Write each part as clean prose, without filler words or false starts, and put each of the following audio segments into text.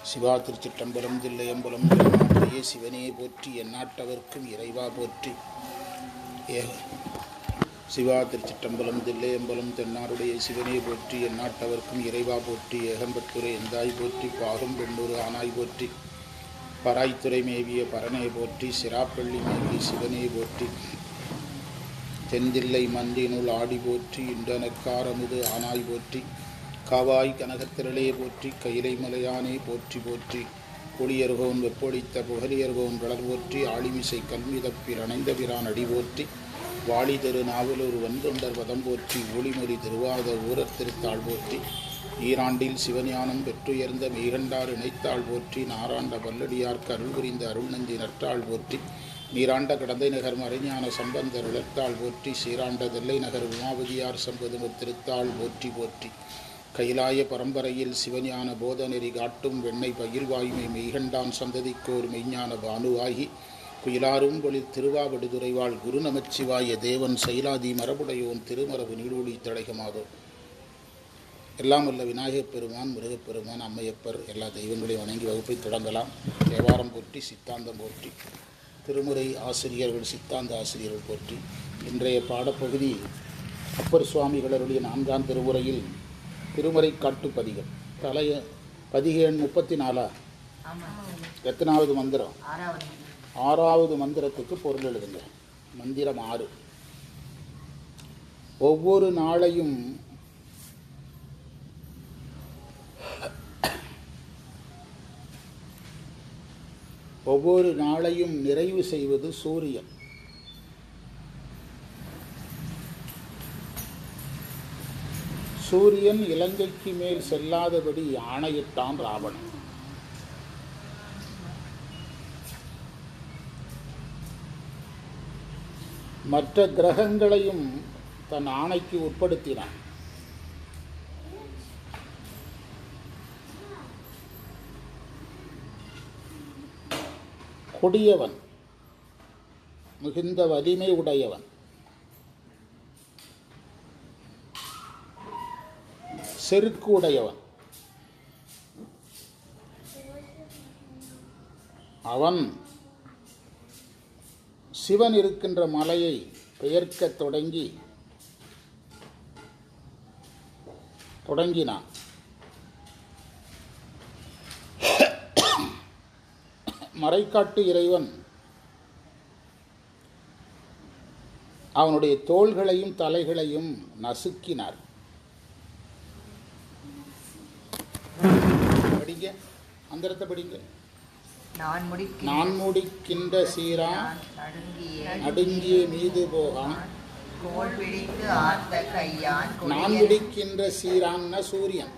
சிவா திருச்சிற்றம்பலம் தில்லையம்பலம் திருமாமலையே சிவனே போற்றி எந்நாட்டவர்க்கும் இறைவா போற்றி. சிவா திருச்சிற்றம்பலம் தில்லையம்பலம் தென்னாருடைய சிவனே போற்றி எந்நாட்டவர்க்கும் இறைவா போற்றி. ஏகம்பத்துறை எந்தாய் போற்றி பாகும் பெண்ணூறு ஆனாய் போற்றி. பராய்த்துறை மேவிய பரனே போற்றி. சிராப்பள்ளி மேவிய சிவனே போற்றி. தென்தில்லை மந்தினுள் ஆடி போற்றி. இண்டனக்காரமுது ஆனாய் போற்றி. காவாய் கனகத்திரளே போற்றி. கையிலை மலையானே போற்றி போற்றி. பொழியர்கோன் வெப்பொழித்த புகழியர்கோன் கடல் போற்றி. ஆளிமிசை கல்மிதப்பில் அணைந்த பிரான் அடி போற்றி. வாழி திரு நாவலூர் வந்தொண்டர் பதம் போற்றி. ஒளிமொழி திருவாத ஊரத் திருத்தாள் போற்றி. ஈராண்டில் சிவஞானம் பெற்றுயர்ந்த மெய்கண்டார் இணைத்தாள் போற்றி. நாராண்ட பல்லடியார்க்கு அருள் புரிந்த அருள் நந்தி நற்றாள் போற்றி. நீராண்ட கடந்தை நகர் மறைஞான சம்பந்தர் இழத்தாள் போற்றி. சீராண்ட தெல்லை நகர் உமாபதியார் சம்பதும திருத்தாள் போற்றி போற்றி. கைலாய பரம்பரையில் சிவஞான போதநெறி காட்டும் வெண்ணை பயில்வாய்மை மெய்கண்டான் சந்ததிக்கோர் மெய்ஞான பானுவாகி குயிலாரும் பொழில் திருவாவடுதுறைவாள் குரு நமச்சிவாய தேவன் சைலாதி மரபுடையோன் திருமரபு நீடூழி தடைகமாதோ. எல்லாம் வல்ல விநாயகப் பெருமான், முருகப்பெருமான், அம்மையப்பர் எல்லா தெய்வங்களையும் வணங்கி வகுப்பை தொடங்கலாம். தேவாரம் போற்றி, சித்தாந்தம் போற்றி, திருமுறை ஆசிரியர்கள் சித்தாந்த ஆசிரியர்கள் போற்றி. இன்றைய பாடப்பகுதி அப்பர் சுவாமிகளருடைய 4ஆம் திருமுறையில் திருமுறை காட்டு பதிகம். தலைய பதிகை எண் 34. எத்தனாவது மந்திரம்? 6வது மந்திரத்துக்கு பொருள் எழுதுங்க. மந்திரம் 6. ஒவ்வொரு நாளையும் நிறைவு செய்வது சூரியன். சூரியன் இலங்கைக்கு மேல் செல்லாதபடி ஆணையிட்டான் ராவணன். மற்ற கிரகங்களையும் தன் ஆணைக்கு உட்படுத்தினான். கொடியவன், மிகுந்த வலிமை உடையவன், செருக்கு உடையவன். அவன் சிவன் இருக்கின்ற மலையை பெயர்க்க தொடங்கினான். மறைக்காட்டு இறைவன் அவனுடைய தோள்களையும் தலைகளையும் நசுக்கினார். படிங்க, அந்தரத்தை படிங்க. நான் முடிக்கின்ற சீரான் நடுங்கிய மீது போகான். நான் முடிக்கின்ற சீரான்னா சூரியன்,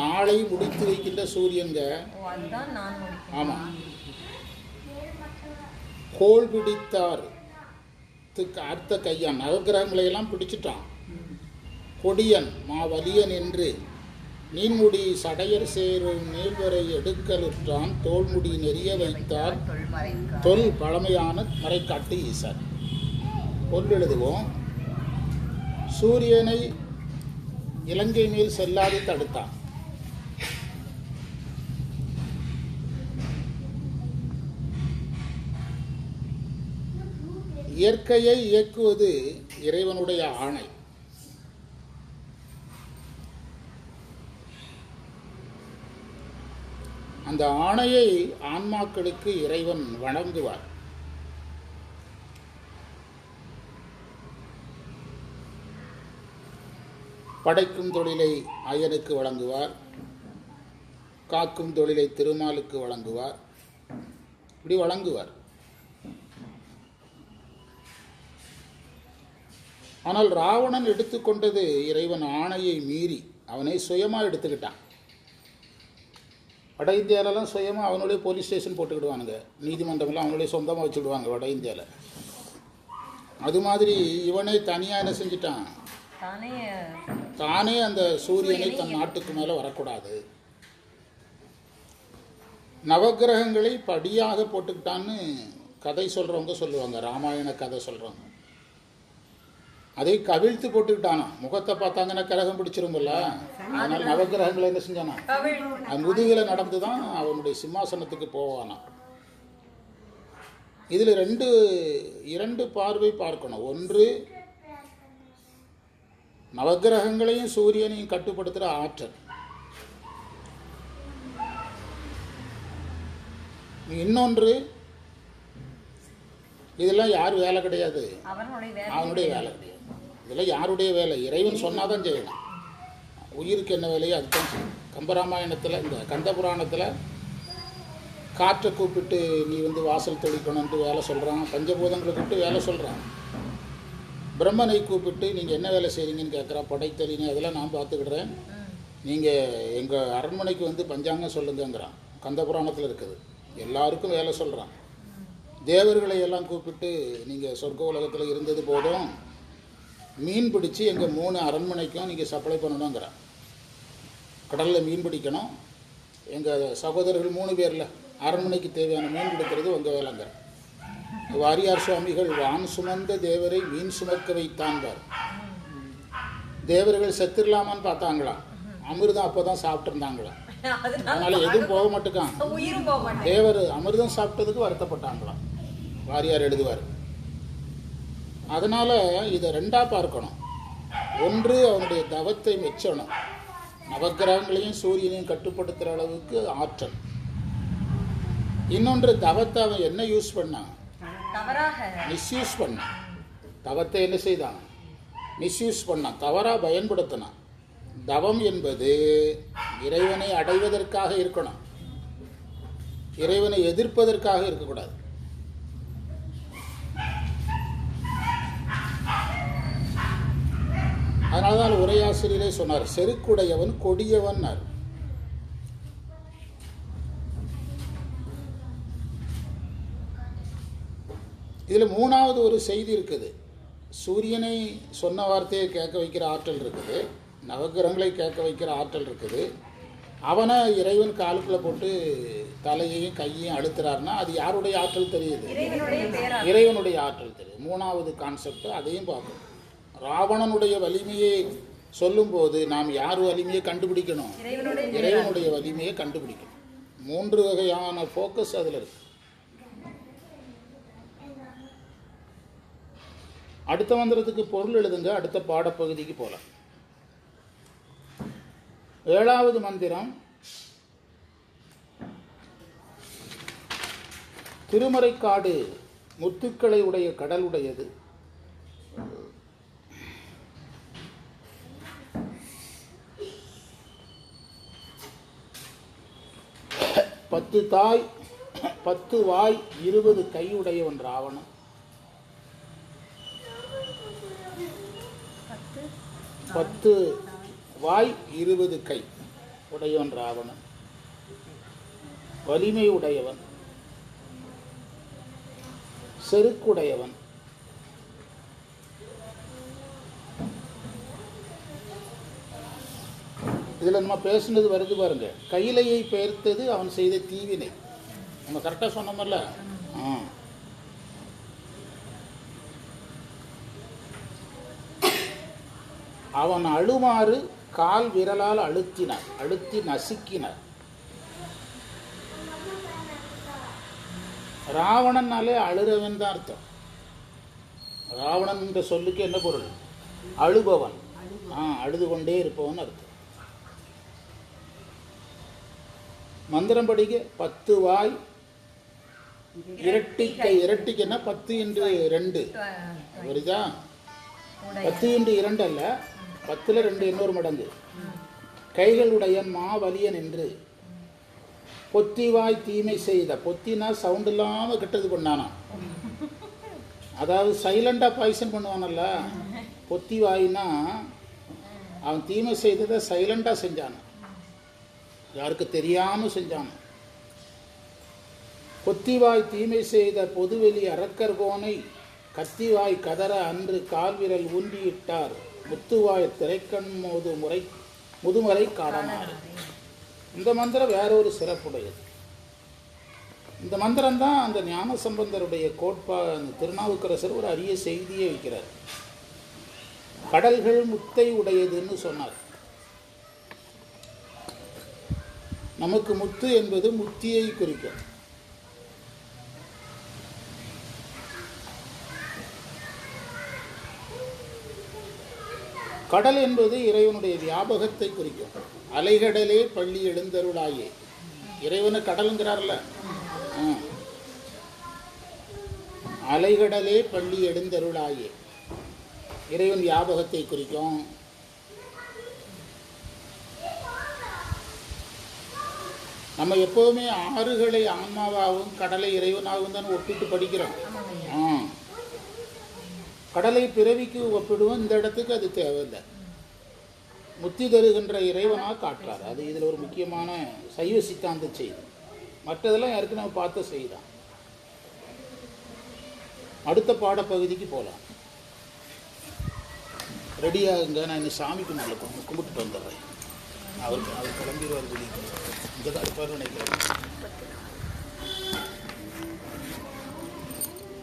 நாளை முடித்து வைக்கின்ற சூரியன்க. ஆமா, கோல் பிடித்தார் அர்த்த கையான். நவகிரகங்களை எல்லாம் பிடிச்சிட்டான். கொடியன் மாவலியன் என்று நீன்முடி சடையர் சேரும் நீள்வரை எடுக்கலுற்றான். தோல்முடி நெறிய வைத்தார் தொல் பழமையான மறைக்காட்டு ஈசன். பொருள் எழுதுவோம். சூரியனை இலங்கை மேல் செல்லாது தடுத்தான். இயற்கையை இயக்குவது இறைவனுடைய ஆணை. அந்த ஆணையை ஆன்மாக்களுக்கு இறைவன் வழங்குவார். படைக்கும் தொழிலை அயனுக்கு வழங்குவார். காக்கும் தொழிலை திருமாலுக்கு வழங்குவார். இப்படி வழங்குவார். ஆனால் ராவணன் எடுத்துக்கொண்டது இறைவன் ஆணையை மீறி. அவனை சுயமாக எடுத்துக்கிட்டான். வட இந்தியாவிலலாம் சுயமாக அவனுடைய போலீஸ் ஸ்டேஷன் போட்டுக்கிடுவானுங்க. நீதிமன்றங்கள்லாம் அவனுடைய சொந்தமாக வச்சுக்கிடுவாங்க வட இந்தியாவில். அது மாதிரி இவனே தனியாக என்ன செஞ்சிட்டான்? தானே அந்த சூரியனை தன் நாட்டுக்கு மேலே வரக்கூடாது. நவகிரகங்களை படியாக போட்டுக்கிட்டான்னு கதை சொல்கிறவங்க சொல்லுவாங்க. ராமாயண கதை சொல்கிறவங்க. அதை கவிழ்த்து போட்டுக்கிட்டானா. முகத்தை பார்த்தாங்கன்னா கிரகம் பிடிச்சிருமில்ல. அதனால் நவகிரகங்களை என்ன செஞ்சானா, அது முதுகில் நடந்து தான் அவனுடைய சிம்மாசனத்துக்கு போவானா. இதில் இரண்டு பார்வை பார்க்கணும். ஒன்று, நவகிரகங்களையும் சூரியனையும் கட்டுப்படுத்துகிற ஆற்றல். இன்னொன்று, இதெல்லாம் யார் வேலை கிடையாது, அவனுடைய வேலை கிடையாது. இதெல்லாம் யாருடைய வேலை? இறைவன் சொன்னாதான் செய்யணும். உயிருக்கு என்ன வேலையோ அதுதான் செய்யணும். கம்பராமாயணத்தில், இந்த கந்த புராணத்தில் காற்றை கூப்பிட்டு நீ வாசல் தெளிக்கணும்ட்டு வேலை சொல்கிறான். பஞ்சபூதங்களை கூப்பிட்டு வேலை சொல்கிறான். பிரம்மனை கூப்பிட்டு நீங்கள் என்ன வேலை செய்கிறீங்கன்னு கேட்குறான். படைத்தறினி, அதெல்லாம் நான் பார்த்துக்கிடுறேன், நீங்கள் எங்கள் அரண்மனைக்கு பஞ்சாங்கம் சொல்லுங்கங்கிறான். கந்த புராணத்தில் இருக்குது. எல்லாருக்கும் வேலை சொல்கிறான். தேவர்களை எல்லாம் கூப்பிட்டு நீங்கள் சொர்க்க உலகத்தில் இருந்தது போதும், மீன் பிடிச்சி எங்கள் 3 அரண்மனைக்கும் நீங்கள் சப்ளை பண்ணணுங்கிறான். கடலில் மீன் பிடிக்கணும், எங்கள் சகோதரர்கள் 3 பேரில் அரண்மனைக்கு தேவையான மீன் பிடிக்கிறது உங்கள் வேலைங்கிற. வாரியார் சுவாமிகள் வான் சுமந்த தேவரை மீன் சுமக்க வைத்தான்பார். தேவர்கள் செத்துடலாமான்னு பார்த்தாங்களாம், அமிர்தம் அப்போ தான் சாப்பிட்டுருந்தாங்களாம். அதனால எதுவும் போக மாட்டேக்கான். தேவர் அமிர்தம் சாப்பிட்டதுக்கு வருத்தப்பட்டாங்களாம், வாரியார் எழுதுவார். அதனால் இதை ரெண்டாக பார்க்கணும். ஒன்று, அவனுடைய தவத்தை மெச்சணும். நவகிரகங்களையும் சூரியனையும் கட்டுப்படுத்துகிற அளவுக்கு ஆற்றல். இன்னொன்று, தவத்தை அவன் என்ன யூஸ் பண்ணான், மிஸ்யூஸ் பண்ணான். தவத்தை என்ன செய்தான், மிஸ்யூஸ் பண்ணான், தவறாக பயன்படுத்தினான். தவம் என்பது இறைவனை அடைவதற்காக இருக்கணும், இறைவனை எதிர்ப்பதற்காக இருக்கக்கூடாது. அதனால தான் உரையாசிரியரே சொன்னார், செருக்குடையவன் கொடியவன். இதில் 3வது ஒரு செய்தி இருக்குது. சூரியனை சொன்ன வார்த்தையை கேட்க வைக்கிற ஆற்றல் இருக்குது, நவகிரகங்களை கேட்க வைக்கிற ஆற்றல் இருக்குது. அவனை இறைவன் காலுக்குள்ளே போட்டு தலையையும் கையையும் அழுத்துறாருன்னா அது யாருடைய ஆற்றல் தெரியுது, இறைவனுடைய ஆற்றல் தெரியுது. 3வது கான்செப்ட் அதையும் பார்க்கணும். ராவணனுடைய வலிமையை சொல்லும்போது நாம் யார் வலிமையை கண்டுபிடிக்கணும், இறைவனுடைய வலிமையை கண்டுபிடிக்கணும். 3 வகையான ஃபோக்கஸ் அதில் இருக்கு. அடுத்த மந்திரத்துக்கு பொருள் எழுதுங்க, அடுத்த பாடப்பகுதிக்கு போகலாம். 7வது மந்திரம் திருமறைக்காடு முத்துக்களை உடைய கடல் உடையது. 10 தாய் 10 வாய் 20 கையுடையவன் ராவணன். 10 வாய் 20 கை உடையவன் ராவணன். வலிமை உடையவன், செருக்குடையவன். இதில் நம்ம பேசுனது வருது பாருங்க. கையிலையை பெயர்த்தது அவன் செய்த தீவினை. நம்ம கரெக்டாக சொன்னோம்ல. அவன் அழுமாறு கால் விரலால் அழுத்தினார், அழுத்தி நசுக்கினார். ராவணனாலே அழுறவன் தான் அர்த்தம். ராவணன் என்ற சொல்லுக்கு என்ன பொருள், அழுபவன், அழுது கொண்டே இருப்பவன் அர்த்தம். மந்திரம் படிக்க 10 வாய் இரட்டிக்கை. இரட்டிக்கைன்னா 10 into 2 வருதா? 10 into 2 அல்ல, 10ல் 2 இன்னொரு மடங்கு. கைகளுடைய மாவலியன் என்று பொத்திவாய் தீமை செய்த. பொத்தினா சவுண்ட் இல்லாமல் கெட்டது பண்ணானா, அதாவது சைலண்டாக பாய்சன் பண்ணுவானல்ல. பொத்திவாயின்னா அவன் தீமை செய்ததை சைலண்டாக செஞ்சான், யாருக்கு தெரியாமல் செஞ்சான். பொத்திவாய் தீமை செய்த பொதுவெளி அரக்கர்கோனை கத்திவாய் கதற அன்று கால்விரல் ஊன்றியிட்டார் முத்துவாய் திரைக்கண் முதுமறை காடனார். இந்த மந்திரம் வேற ஒரு சிறப்புடையது. இந்த மந்திரம் தான் அந்த ஞான சம்பந்தருடைய அந்த திருநாவுக்கரசர் ஒரு அரிய செய்தியை வைக்கிறார். கடல்கள் முத்தை உடையதுன்னு சொன்னார். நமக்கு முத்து என்பது முத்தியை குறிக்கும். கடல் என்பது இறைவனுடைய வியாபகத்தை குறிக்கும். அலைகடலே பள்ளி எழுந்தருளாயே, இறைவனை கடலுங்கிறார்ல, அலைகடலே பள்ளி எழுந்தருளாயே இறைவன் வியாபகத்தை குறிக்கும். நம்ம எப்போவுமே ஆறுகளை ஆன்மாவாகவும் கடலை இறைவனாகவும் தான் ஒப்பிட்டு படிக்கிறோம். கடலை பிறவிக்கு ஒப்பிடுவோம். இந்த இடத்துக்கு அது தேவையில்லை. முத்தி தருகின்ற இறைவனாக காட்டுறாரு. அது இதில் ஒரு முக்கியமான சைவ சித்தாந்த செய்தி. மற்றதெல்லாம் யாருக்கு நம்ம பார்த்த செய்தான். அடுத்த பாடப்பகுதிக்கு போகலாம். ரெடியாகுங்க. நான் இந்த சாமிக்கு மேலே கும்பிட்டுட்டு வந்துடுறேன். அவர் கிளம்பிடுவார். இங்கே தான் இருப்பார்னு நினைக்கிறேன்.